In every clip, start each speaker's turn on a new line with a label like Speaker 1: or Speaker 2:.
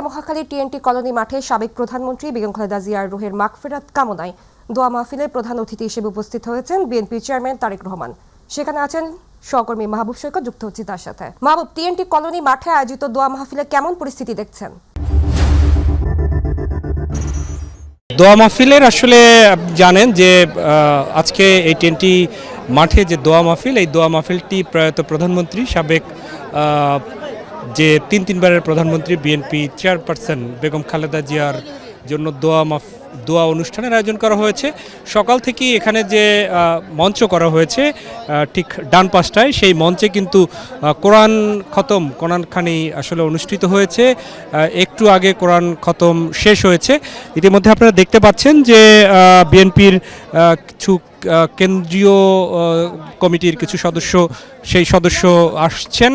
Speaker 1: Mohakhali TNT colony মাঠে সাবেক প্রধানমন্ত্রী বেগম খালেদা জিয়ার রুহের মাগফিরাত কামনায় দোয়া মাহফিলে প্রধান অতিথি হিসেবে উপস্থিত হয়েছেন বিএনপি চেয়ারম্যান তারেক রহমান। সেখানে আছেন সহকর্মী মাহবুব সৈকত, যুক্ত হচ্ছে তার সাথে। মাহবুব, টিএনটি কলোনি মাঠে আয়োজিত দোয়া মাহফিলে কেমন পরিস্থিতি দেখছেন?
Speaker 2: দোয়া মাহফিলের আসলে জানেন যে আজকে এই টিএনটি মাঠে যে দোয়া মাহফিল, এই দোয়া মাহফিলটি প্রয়াত প্রধানমন্ত্রী সাবেক যে তিনবারের প্রধানমন্ত্রী বিএনপি চেয়ারপারসন বেগম খালেদা জিয়ার জন্য দোয়া অনুষ্ঠানের আয়োজন করা হয়েছে। সকাল থেকেই এখানে যে মঞ্চ করা হয়েছে ঠিক ডান পাশটায়, সেই মঞ্চে কিন্তু কোরআন খানি আসলে অনুষ্ঠিত হয়েছে। একটু আগে কোরআন খতম শেষ হয়েছে। ইতিমধ্যে আপনারা দেখতে পাচ্ছেন যে বিএনপির কিছু কেন্দ্রীয় কমিটির কিছু সেই সদস্য আসছেন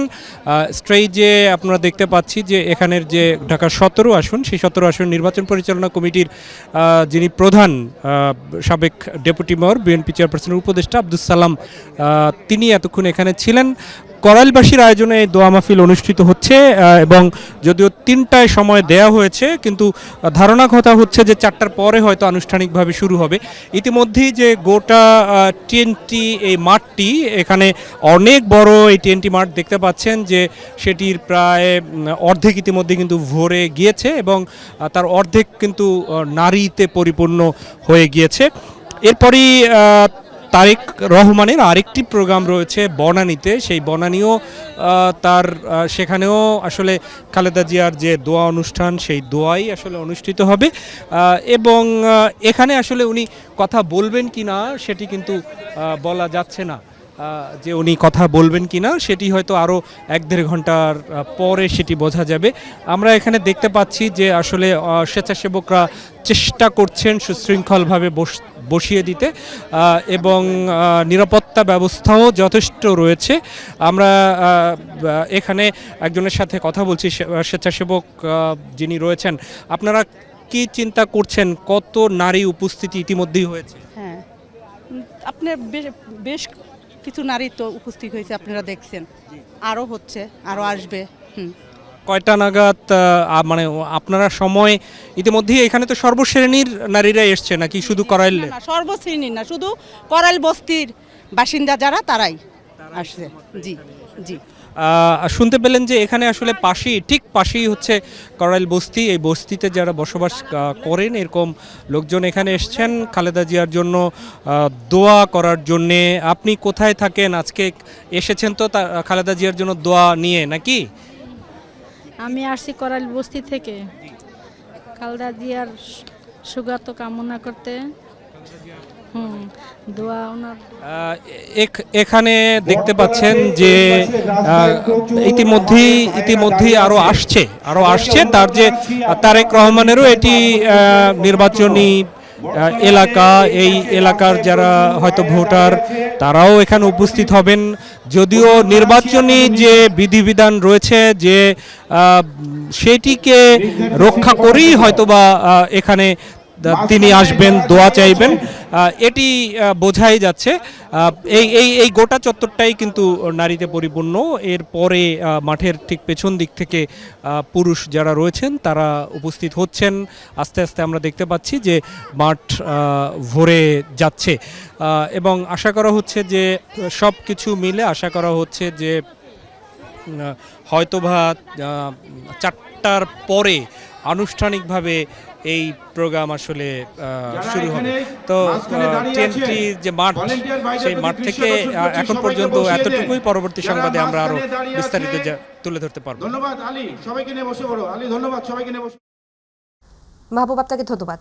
Speaker 2: স্টেজে। আপনারা দেখতে পাচ্ছি যে এখানের যে ঢাকা 17 আসন, সেই 17 আসন নির্বাচন পরিচালনা কমিটির যিনি প্রধান সাবেক ডেপুটি মেয়র বিএনপি চেয়ারপারসনের উপদেষ্টা আব্দুস সালাম, তিনি এতক্ষণ এখানে ছিলেন। করাইলবাসীর আয়োজনে এই দোয়া মাহফিল অনুষ্ঠিত হচ্ছে এবং যদিও 3টায় সময় দেয়া হয়েছে, কিন্তু ধারণা কথা হচ্ছে যে 4টার পরে হয়তো আনুষ্ঠানিকভাবে শুরু হবে। ইতিমধ্যেই যে গোটা টিএনটি এই মাঠটি, এখানে অনেক বড় এই টিএনটি মাঠ দেখতে পাচ্ছেন যে সেটির প্রায় অর্ধেক ইতিমধ্যে কিন্তু ভরে গিয়েছে এবং তার অর্ধেক কিন্তু নারীতে পরিপূর্ণ হয়ে গিয়েছে। এরপরই তারেক রহমানের আরেকটি প্রোগ্রাম রয়েছে বনানীতে, সেই বনানীও সেখানেও আসলে খালেদা জিয়ার যে দোয়া অনুষ্ঠান, সেই দোয়াই আসলে অনুষ্ঠিত হবে এবং এখানে আসলে উনি কথা বলবেন কিনা সেটি কিন্তু বলা যাচ্ছে না। যে উনি কথা বলবেন কিনা সেটি হয়তো আরও 1-1.5 ঘন্টার পরে সেটি বোঝা যাবে। আমরা এখানে দেখতে পাচ্ছি যে আসলে স্বেচ্ছাসেবকরা চেষ্টা করছেন সুশৃঙ্খলভাবে বসিয়ে দিতে এবং নিরাপত্তা ব্যবস্থাও যথেষ্ট রয়েছে। আমরা এখানে একজনের সাথে কথা বলছি, স্বেচ্ছাসেবক যিনি রয়েছেন। আপনারা কি চিন্তা করছেন, কত নারী উপস্থিতি ইতিমধ্যেই হয়েছে?
Speaker 3: হ্যাঁ, আপনার বেশ কিছু নারী তো উপস্থিত হয়েছে, আপনারা দেখছেন, আরও হচ্ছে, আরও আসবে।
Speaker 2: কয়টা নাগাদ মানে আপনারা সময় ইতিমধ্যেই এখানে তো সর্বশ্রেণীর নারীরা এসছে নাকি শুধু করাইল?
Speaker 3: না, সর্বশ্রেণীর না, শুধু করাইল বস্তির বাসিন্দা যারা তারাই আসছে। জি জি।
Speaker 2: শুনতে পেলেন যে এখানে আসলে ঠিক পাশেই হচ্ছে করাইল বস্তি। এই বস্তিতে যারা বসবাস করেন এরকম লোকজন এখানে এসছেন খালেদা জিয়ার জন্য দোয়া করার জন্যে। আপনি কোথায় থাকেন? আজকে এসেছেন তো খালেদা জিয়ার জন্য দোয়া নিয়ে নাকি?
Speaker 4: আমি আসছি করাইল বস্তি থেকে খালেদা জিয়ার সুগাত কামনা করতে।
Speaker 2: এখানে দেখতে পাচ্ছেন যে ইতিমধ্যেই আরো আসছে তার যে তারেক রহমানেরও এটি নির্বাচনী এলাকা। এই এলাকার যারা হয়তো ভোটার তারাও এখানে উপস্থিত হবেন। যদিও নির্বাচনী যে বিধিবিধান রয়েছে যে সেটিকে রক্ষা করেই হয়তোবা এখানে তিনি আসবেন, দোয়া চাইবেন, এটি বোঝাই যাচ্ছে। এই গোটা চত্বরটাই কিন্তু নারীতে পরিপূর্ণ। এরপরে মাঠের ঠিক পেছন দিক থেকে পুরুষ যারা রয়েছেন তারা উপস্থিত হচ্ছেন। আস্তে আস্তে আমরা দেখতে পাচ্ছি যে মাঠ ভরে যাচ্ছে এবং আশা করা হচ্ছে যে সব কিছু মিলে আশা করা হচ্ছে যে হয়তোবা 4টার পরে আনুষ্ঠানিকভাবে এই প্রোগ্রাম আসলে শুরু হবে। তো টিএনটি যে মাঠ, সেই মাঠ থেকে এখন পর্যন্ত এতটুকুই। পরবর্তী সংবাদে আমরা আরো বিস্তারিত তুলে ধরতে পারবো।
Speaker 1: ধন্যবাদ আলী, সবাইকে নিয়ে বসে পড়ো। আলী ধন্যবাদ, সবাইকে নিয়ে বসে। মাহবুব, আপনাকে ধন্যবাদ।